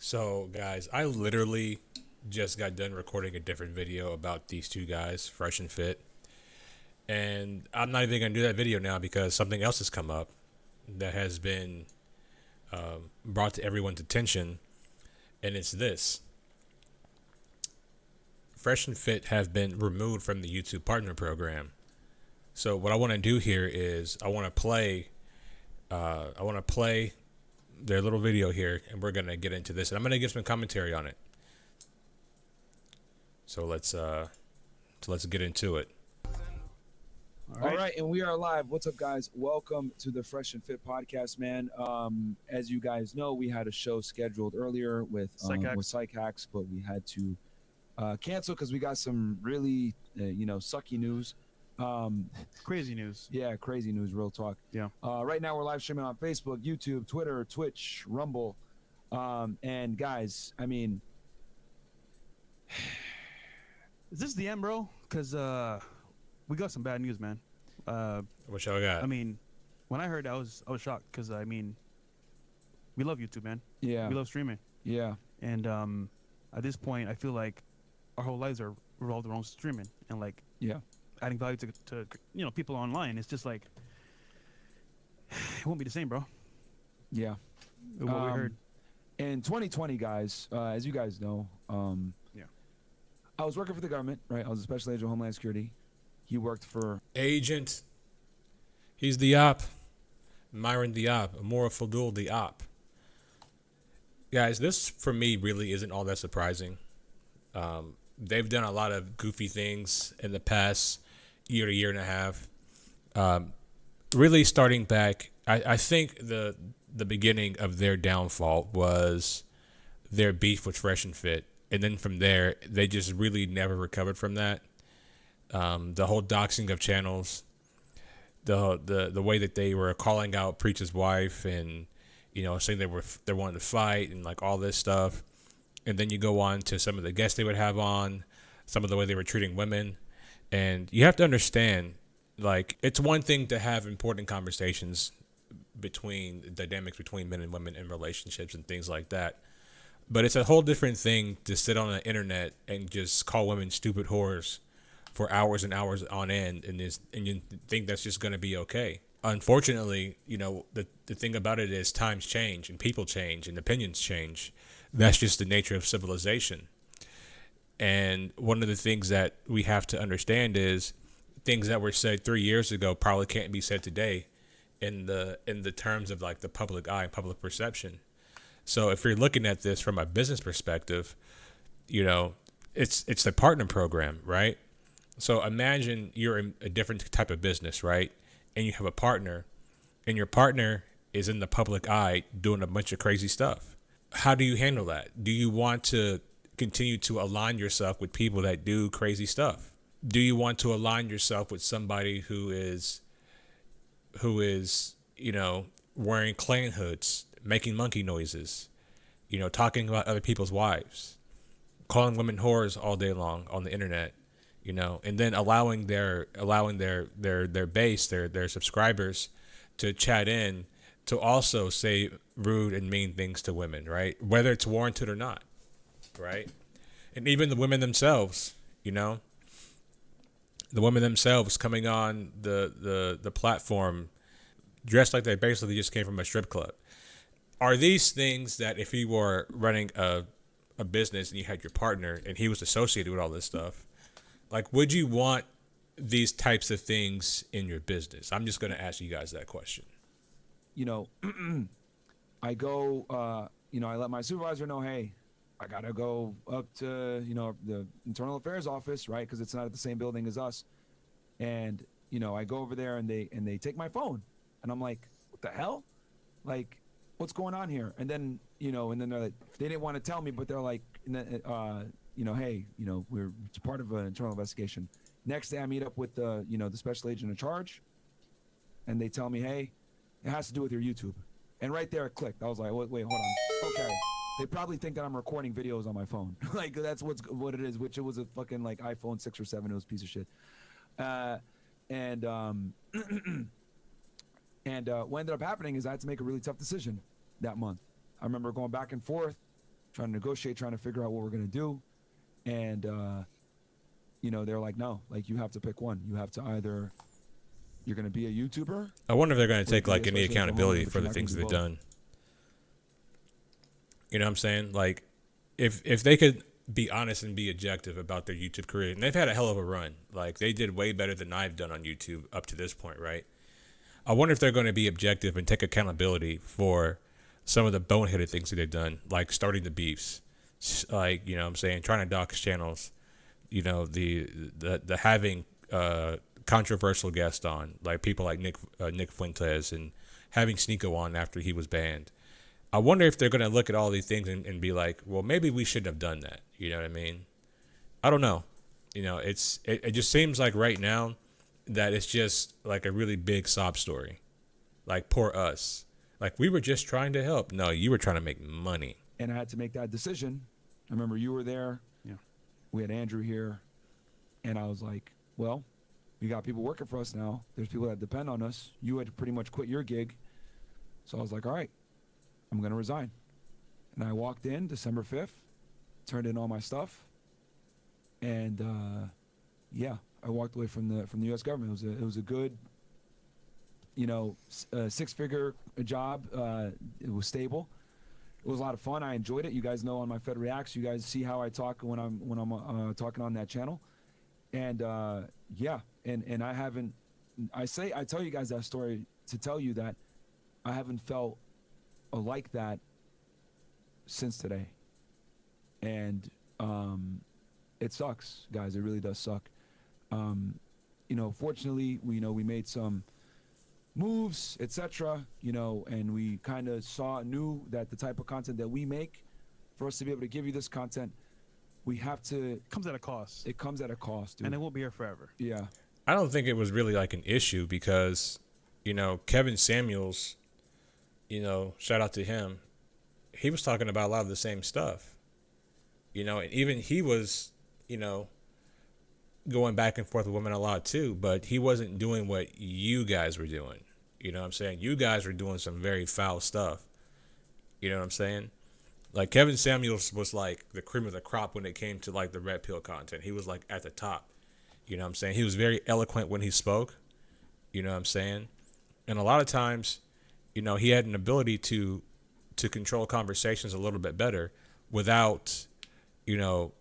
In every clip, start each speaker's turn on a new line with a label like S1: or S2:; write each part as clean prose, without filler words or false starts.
S1: So, guys, I literally just got done recording a different video about these two guys, Fresh and Fit. And I'm not even going to do that video now because something else has come up that has been brought to everyone's attention. And it's this: Fresh and Fit have been removed from the YouTube Partner Program. So, what I want to do here is I want to play. I want to play their little video here, and we're gonna get into this, and I'm gonna give some commentary on it. So let's get into it.
S2: All right, and we are live. What's up, guys? Welcome to the Fresh and Fit podcast, man. As you guys know, we had a show scheduled earlier with Psych Hacks, but we had to cancel because we got some really, sucky news.
S3: Crazy news.
S2: Yeah, crazy news, real talk.
S3: Yeah.
S2: Right now, we're live streaming on Facebook, YouTube, Twitter, Twitch, Rumble. And guys, I mean,
S3: Is this the end, bro? Because we got some bad news, man.
S1: What y'all got?
S3: I mean, when I heard that, I was shocked because, I mean, we love YouTube, man.
S2: yeah,
S3: We love streaming.
S2: yeah,
S3: And at this point, I feel like our whole lives are revolved around streaming and, like,
S2: yeah,
S3: adding value to people online. It's just like, it won't be the same, bro.
S2: yeah.
S3: What we heard.
S2: In 2020, guys, as you guys know,
S3: Yeah.
S2: I was working for the government, right? I was a special agent of Homeland Security. He worked for
S1: Agent. He's the op. Myron the op. Amora Fadul the op. Guys, this for me really isn't all that surprising. They've done a lot of goofy things in the past year to year and a half. Really starting back, I think the beginning of their downfall was their beef with Fresh and Fit. And then from there, they just really never recovered from that. The whole doxing of channels, the way that they were calling out Preach's wife and, saying they wanted to fight and like all this stuff. And then you go on to some of the guests they would have on, some of the way they were treating women. And you have to understand, like, it's one thing to have important conversations between dynamics between men and women in relationships and things like that. But it's a whole different thing to sit on the internet and just call women stupid whores for hours and hours on end, and you think that's just going to be okay. Unfortunately, the thing about it is times change and people change and opinions change. That's just the nature of civilization. And one of the things that we have to understand is things that were said 3 years ago probably can't be said today in the terms of like the public eye and public perception. So if you're looking at this from a business perspective, it's the partner program, right? So imagine you're in a different type of business, right? And you have a partner, and your partner is in the public eye doing a bunch of crazy stuff. How do you handle that? Do you want to continue to align yourself with people that do crazy stuff? Do you want to align yourself with somebody who is, wearing Klan hoods, making monkey noises, talking about other people's wives, calling women whores all day long on the internet, and then allowing their base, their subscribers to chat in to also say rude and mean things to women, right? Whether it's warranted or not, right? And even the women themselves, the women themselves coming on the platform dressed like they basically just came from a strip club. Are these things that if you were running a business and you had your partner and he was associated with all this stuff, like, would you want these types of things in your business? I'm just going to ask you guys that question.
S2: I go, I let my supervisor know, hey, I got to go up to, the internal affairs office, right? Because it's not at the same building as us. And, I go over there and they take my phone. And I'm like, what the hell? Like, what's going on here? And then, and then they're like, they didn't want to tell me, but they're like, hey, we're part of an internal investigation. Next day I meet up with the special agent in charge, and they tell me, hey, it has to do with your YouTube. And right there it clicked. I was like, wait, hold on. Okay. They probably think that I'm recording videos on my phone. Like, that's what it is, which it was a fucking like iPhone 6 or 7. It was a piece of shit. And what ended up happening is I had to make a really tough decision that month. I remember going back and forth, trying to negotiate, trying to figure out what we're gonna do, and you know, they're like, no, like you have to pick one. You have to either you're gonna be a YouTuber.
S1: I wonder if they're going to
S2: Or you
S1: take
S2: can be
S1: like
S2: a
S1: any
S2: special
S1: accountability
S2: but
S1: for
S2: you're
S1: the
S2: not gonna
S1: things
S2: do
S1: they've
S2: both.
S1: done. You know what I'm saying? Like, if they could be honest and be objective about their YouTube career, and they've had a hell of a run. Like, they did way better than I've done on YouTube up to this point, right? I wonder if they're going to be objective and take accountability for some of the boneheaded things that they've done, like starting the beefs, like, you know what I'm saying, trying to dox channels, you know, the having controversial guests on, like people like Nick Fuentes, and having Sneeko on after he was banned. I wonder if they're going to look at all these things and be like, well, maybe we shouldn't have done that. You know what I mean? I don't know. You know, it just seems like right now that it's just like a really big sob story. Like, poor us. Like, we were just trying to help. No, you were trying to make money.
S2: And I had to make that decision. I remember you were there.
S3: Yeah.
S2: We had Andrew here, and I was like, well, we got people working for us now. There's people that depend on us. You had to pretty much quit your gig. So I was like, all right, I'm going to resign. And I walked in December 5th, turned in all my stuff, and yeah, I walked away from the U.S. government. It was a good, you know, six-figure job. It was stable. It was a lot of fun. I enjoyed it. You guys know on my Fed Reacts, you guys see how I talk when I'm talking on that channel, and yeah, and I haven't. I tell you guys that story to tell you that I haven't felt like that since today, and it sucks, guys. It really does suck. You know, fortunately, we made some moves, etc. You know, and we kind of knew that the type of content that we make, for us to be able to give you this content, we have to.
S3: Comes at a cost.
S2: It comes at a cost, dude.
S3: And it won't be here forever.
S2: Yeah.
S1: I don't think it was really like an issue because, you know, Kevin Samuels, you know, shout out to him. He was talking about a lot of the same stuff, you know, and even he was, you know, going back and forth with women a lot too, but he wasn't doing what you guys were doing. You know what I'm saying? You guys were doing some very foul stuff. You know what I'm saying? Like, Kevin Samuels was like the cream of the crop when it came to like the red pill content. He was like at the top. You know what I'm saying? He was very eloquent when he spoke. You know what I'm saying? And a lot of times, you know, he had an ability to control conversations a little bit better without, you know,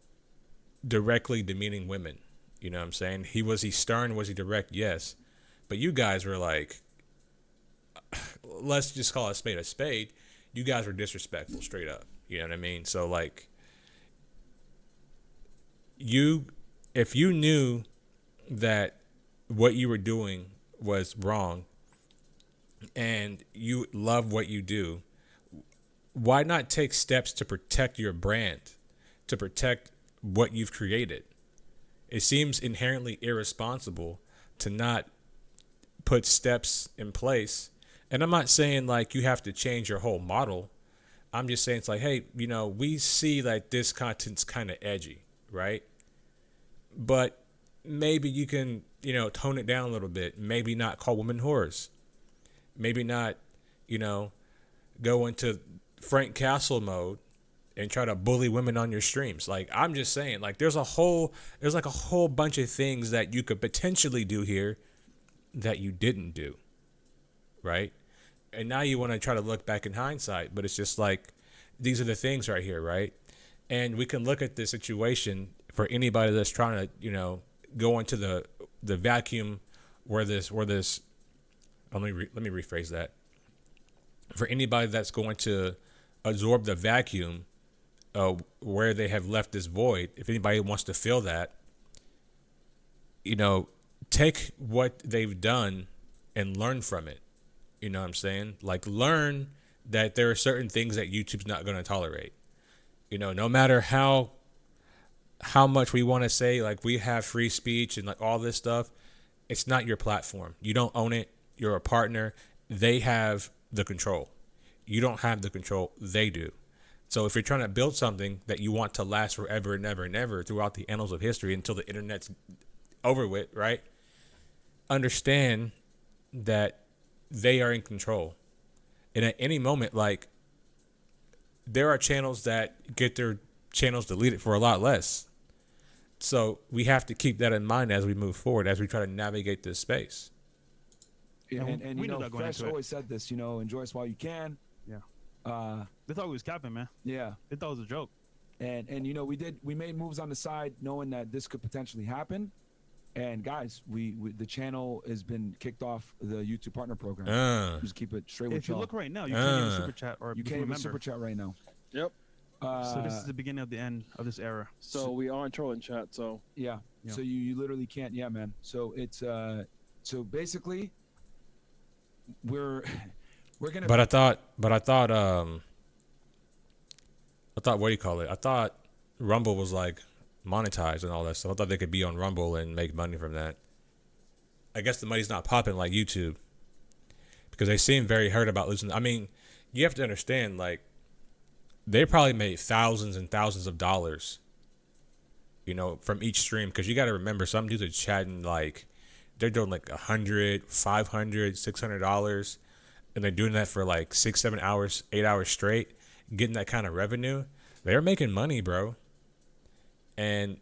S1: directly demeaning women. You know what I'm saying? Was he stern? Was he direct? Yes. But you guys were like, let's just call a spade a spade. You guys were disrespectful straight up. You know what I mean? So like, if you knew that what you were doing was wrong and you love what you do, why not take steps to protect your brand, to protect what you've created? It seems inherently irresponsible to not put steps in place. And I'm not saying like you have to change your whole model. I'm just saying it's like, hey, you know, we see like this content's kind of edgy, right? But maybe you can, you know, tone it down a little bit. Maybe not call women whores. Maybe not, you know, go into Frank Castle mode and try to bully women on your streams. Like, I'm just saying, like, there's like a whole bunch of things that you could potentially do here that you didn't do, right? And now you want to try to look back in hindsight, but it's just like, these are the things right here, right? And we can look at the situation for anybody that's trying to, you know, go into the vacuum where this let me rephrase that. For anybody that's going to absorb the vacuum where they have left this void, if anybody wants to fill that, you know, take what they've done and learn from it. You know what I'm saying? Like, learn that there are certain things that YouTube's not going to tolerate. You know, no matter how much we want to say, like, we have free speech and like all this stuff, it's not your platform. You don't own it. You're a partner. They have the control. You don't have the control. They do. So if you're trying to build something that you want to last forever and ever and ever throughout the annals of history until the internet's over with, right? Understand that they are in control. And at any moment, like, there are channels that get their channels deleted for a lot less. So we have to keep that in mind as we move forward, as we try to navigate this space.
S2: And
S3: we
S2: you
S3: knew
S2: know,
S3: that going
S2: Fresh
S3: into it.
S2: always said this. You know, enjoy us while you can.
S3: Yeah.
S2: Uh,
S3: They thought we was capping, man.
S2: yeah.
S3: They thought it was a joke.
S2: And you know, we made moves on the side knowing that this could potentially happen. And guys, we the channel has been kicked off the YouTube partner program. Just keep it straight with
S3: If you
S2: y'all.
S3: look right now, you can't even
S1: Uh.
S3: super chat or
S2: You
S3: become
S2: can't
S3: a
S2: even
S3: member.
S2: super chat right now.
S4: Yep.
S3: So this is the beginning of the end of this era.
S4: So we are in trolling chat. So
S2: Yeah.
S3: Yeah.
S2: So you literally can't. Yeah, man. So it's so basically we're gonna.
S1: But I thought what do you call it? I thought Rumble was like monetized and all that stuff. I thought they could be on Rumble and make money from that. I guess the money's not popping like YouTube because they seem very hurt about losing. I mean, you have to understand, like, they probably made thousands and thousands of dollars, you know, from each stream. Because you got to remember, some dudes are chatting like they're doing like $100, $500, $600, and they're doing that for like 6, 7 hours, 8 hours straight, getting that kind of revenue. They're making money, bro. And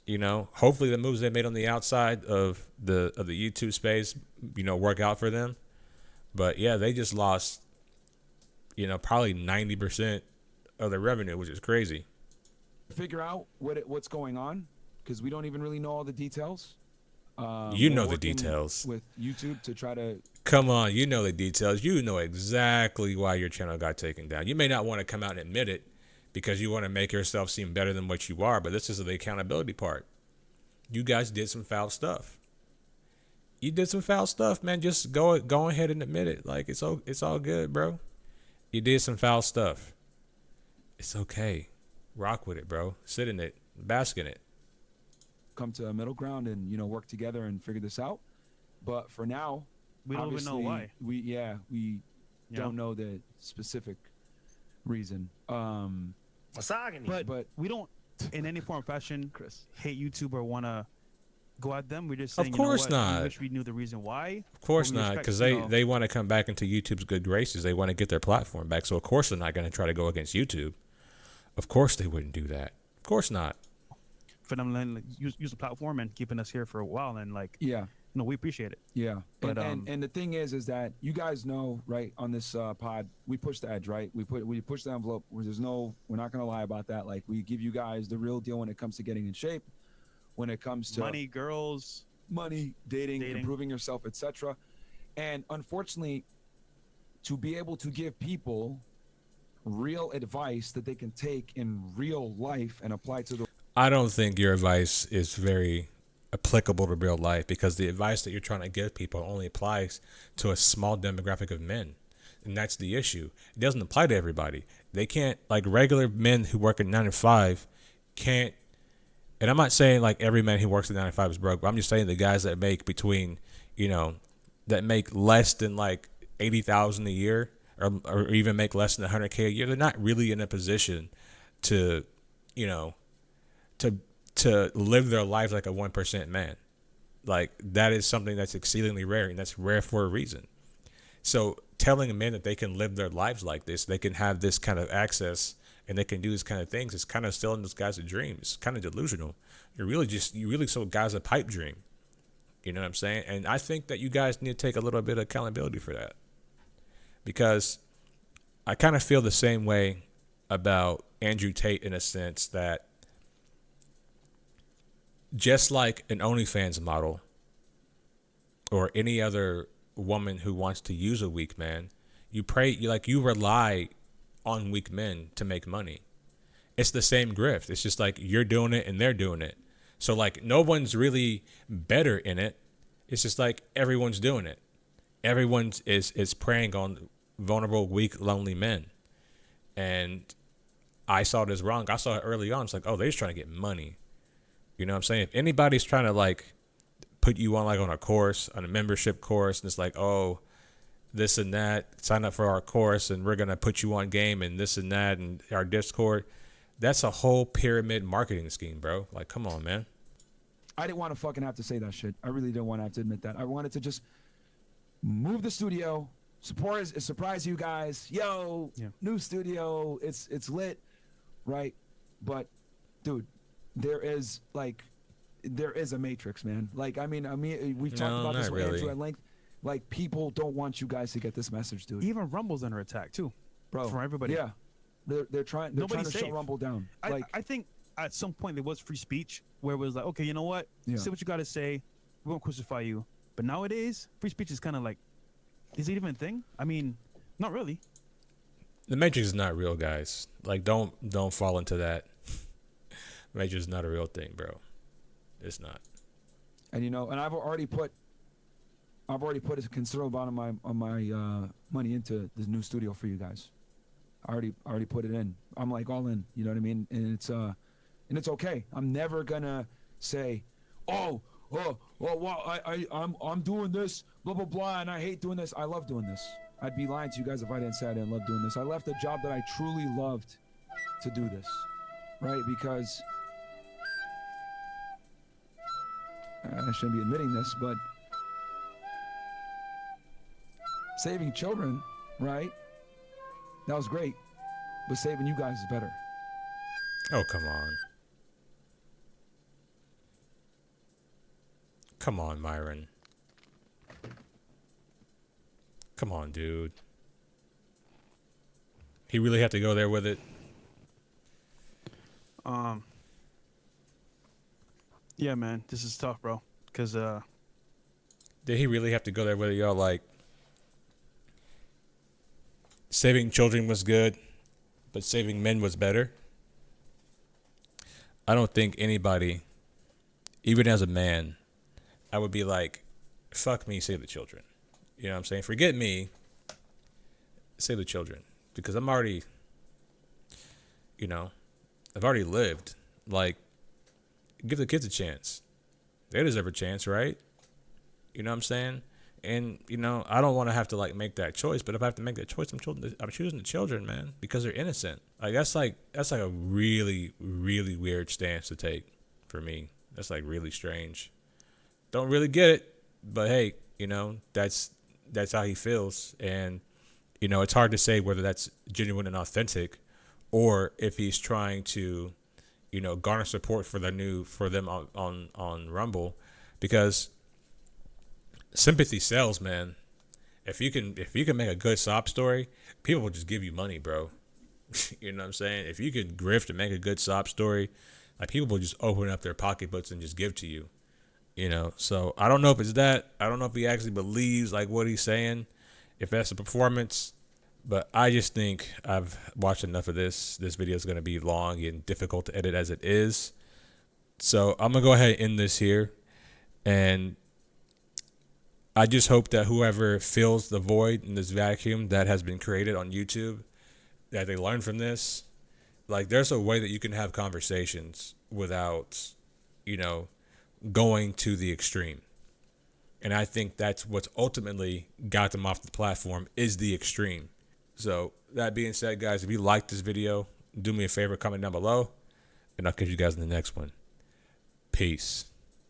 S1: you know, hopefully the moves they made on the outside of the YouTube space, you know, work out for them. But yeah, they just lost, you know, probably 90% of their revenue, which is crazy.
S2: Figure out what's going on because we don't even really know all the details.
S1: You
S2: we're
S1: know the
S2: working
S1: details.
S2: with YouTube to try to.
S1: Come on, you know the details. You know exactly why your channel got taken down. You may not want to come out and admit it because you want to make yourself seem better than what you are, but this is the accountability part. You guys did some foul stuff. You did some foul stuff, man. Just go ahead and admit it. Like it's all good, bro. You did some foul stuff. It's okay. Rock with it, bro. Sit in it. Bask in it.
S2: Come to a middle ground and, you know, work together and figure this out. But for now,
S3: We don't even know
S2: obviously,
S3: why.
S2: We
S3: Yeah.
S2: don't know the specific reason.
S5: Misogyny.
S2: But
S3: We don't, in any form or fashion,
S2: Chris,
S3: hate YouTube or want to go at them. We're just
S1: Of
S3: saying,
S1: course
S3: you know what,
S1: not.
S3: we wish we knew the reason why.
S1: Of course
S3: we
S1: not,
S3: respect,
S1: because
S3: you know-
S1: they want to come back into YouTube's good graces. They want to get their platform back. So of course they're not going to try to go against YouTube. Of course they wouldn't do that. Of course not.
S3: For them to like, use the platform and keeping us here for a while, and like,
S2: yeah.
S3: no, we appreciate it.
S2: Yeah,
S3: But,
S2: and the thing is that you guys know, right? On this pod, we push the edge, right? We push the envelope. We're not gonna lie about that. Like we give you guys the real deal when it comes to getting in shape, when it comes to
S3: Money, girls,
S2: dating,
S3: Dating.
S2: improving yourself, etc. And unfortunately, to be able to give people real advice that they can take in real life and apply to the
S1: I don't think your advice is very applicable to real life because the advice that you're trying to give people only applies to a small demographic of men. And that's the issue. It doesn't apply to everybody. They can't, like regular men who work at 9 to 5 can't, and I'm not saying like every man who works at 9 to 5 is broke, but I'm just saying the guys that make between, you know, that make less than like 80,000 a year or even make less than 100K a year, they're not really in a position to, you know, to live their lives like a 1% man. Like that is something that's exceedingly rare, and that's rare for a reason. So telling men that they can live their lives like this, they can have this kind of access and they can do these kind of things, it's kind of selling those guys a dream. It's kind of delusional. You really sold guys a pipe dream. You know what I'm saying? And I think that you guys need to take a little bit of accountability for that. Because I kind of feel the same way about Andrew Tate in a sense that just like an OnlyFans model or any other woman who wants to use a weak man, you rely on weak men to make money. It's the same grift. It's just like you're doing it and they're doing it. So like no one's really better in it. It's just like everyone's doing it. Everyone is preying on vulnerable, weak, lonely men. And I saw this wrong. I saw it early on. It's like, oh, they're just trying to get money. You know what I'm saying? If anybody's trying to like put you on like on a course, on a membership course, and it's like, oh, this and that, sign up for our course and we're going to put you on game and this and that and our Discord, that's a whole pyramid marketing scheme, bro. Like, come on, man.
S2: I didn't want to fucking have to say that shit. I really didn't want to have to admit that. I wanted to just move the studio, surprise you guys. Yo,
S3: Yeah.
S2: new studio. It's lit, right? But, dude, there is a matrix, man. Like, I mean, we've talked
S1: No,
S2: about this
S1: not
S2: with
S1: really.
S2: Andrew at length. Like, people don't want you guys to get this message, dude.
S3: Even Rumble's under attack too,
S2: Bro,
S3: from everybody.
S2: Yeah, they're trying to
S3: Nobody's
S2: shut
S3: safe.
S2: Rumble down.
S3: I think at some point there was free speech where it was like, okay, you know what?
S2: Yeah.
S3: Say what you got to say. We won't crucify you. But nowadays, free speech is kind of like, is it even a thing? I mean, not really.
S1: The Matrix is not real, guys. Like, don't fall into that. Matrix is not a real thing, bro. It's not.
S2: And and I've already put a considerable amount of my money into this new studio for you guys. I already put it in. I'm like all in. You know what I mean? And it's okay. I'm never gonna say, well, I'm doing this, blah blah blah, and I hate doing this. I love doing this. I'd be lying to you guys if I didn't say I didn't love doing this. I left a job that I truly loved to do this, right? Because I shouldn't be admitting this, but saving children, right? That was great, but saving you guys is better.
S1: Oh, come on. Come on, Myron. Come on, dude. He really had to go there with it.
S3: Yeah, man, this is tough, bro. Cause
S1: Did he really have to go there with it, y'all? Like, saving children was good, but saving men was better? I don't think anybody, even as a man, I would be like, fuck me, save the children. You know what I'm saying? Forget me, save the children. Because I'm already, I've already lived. Like, give the kids a chance. They deserve a chance, right? You know what I'm saying? And, I don't want to have to, like, make that choice. But if I have to make that choice, I'm choosing the children, man, because they're innocent. Like, that's like a really, really weird stance to take for me. That's, like, really strange. Don't really get it. But, hey, that's how he feels. And, it's hard to say whether that's genuine and authentic or if he's trying to, garner support for them on Rumble, because sympathy sells, man. If you can make a good sob story, people will just give you money, bro. You know what I'm saying? If you can grift and make a good sob story, like, people will just open up their pocketbooks and just give to you. So I don't know if it's that. I don't know if he actually believes like what he's saying, if that's a performance. But I just think I've watched enough of this. This video is going to be long and difficult to edit as it is. So I'm going to go ahead and end this here. And I just hope that whoever fills the void in this vacuum that has been created on YouTube, that they learn from this. Like, there's a way that you can have conversations without, going to the extreme. And I think that's what's ultimately got them off the platform, is the extreme. So that being said, guys, if you liked this video, do me a favor, comment down below, and I'll catch you guys in the next one. Peace.